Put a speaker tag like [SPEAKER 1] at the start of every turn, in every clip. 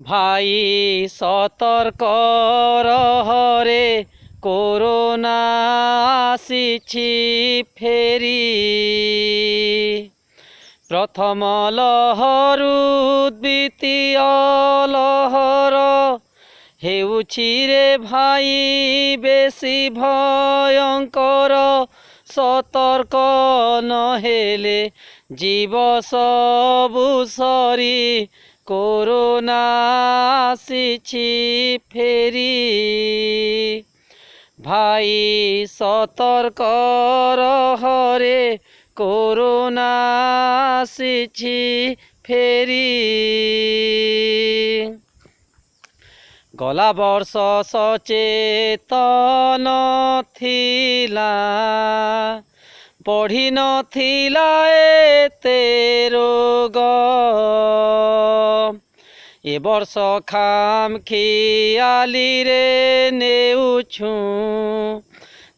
[SPEAKER 1] ভাই সতর্ক রহরে করোনা আসিছি ফেরি। প্রথম লহরু দ্বিতীয় লহর ହେଉଛି রে ভাই বেশি ভয়ঙ্কর। সতর্ক নহেলে জীব সবু সরি করোনা আসিছি ফেরি। ভাই সতর্ক রহরে করোনা আসিছি ফেরি। গলা বর্ষ সচেতন থিলা পঢ়ি নথিলা এতে ରୋଗ। ଏ ବର୍ଷ ଖାମ୍ ଖିଆଲିରେ ନେଉଛୁ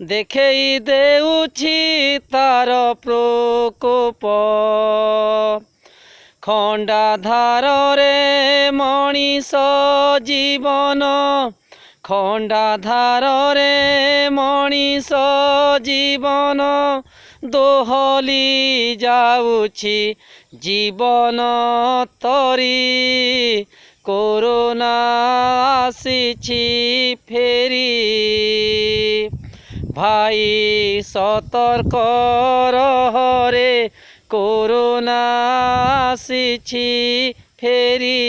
[SPEAKER 1] ଦେଖେଇ ଦେଉଛି ତାର ପ୍ରକୋପ। ଖଣ୍ଡାଧାରରେ ମଣିଷ ଜୀବନ ଖଣ୍ଡାଧାରରେ ମଣିଷ ଜୀବନ ଦୋହଲି ଯାଉଛି ଜୀବନ ତରି করোনা আসিছি ফেরি। ভাই সতর্ক রহরে করোনা আসিছি ফেরি।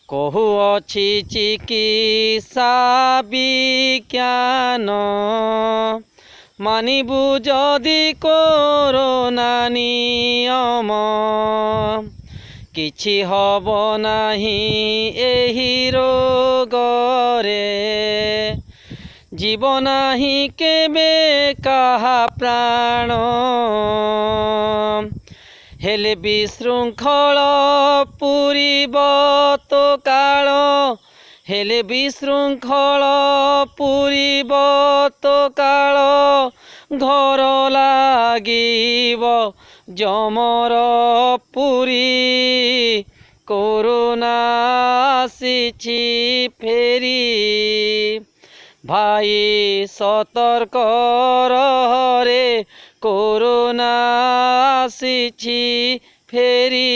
[SPEAKER 1] কহুଅଛି চিকিৎসা বিজ্ঞান মানিবু যদি করোনা নিয়ম କିଛି ହବ ନାହିଁ ଏହି ରୋଗରେ ଯିବ ନାହିଁ କେବେ କାହା ପ୍ରାଣ। ହେଲେ ବିଶୃଙ୍ଖଳ ପୂରିବ ତ କାଳ ହେଲେ ବିଶୃଙ୍ଖଳ ପୂରିବ ତ କାଳ ଘର ଲାଗିବ ଜମର ପୁରୀ করোনা আসিছি ফেরি। ভাই সতর্ক রহরে করোনা আসিছি ফেরি।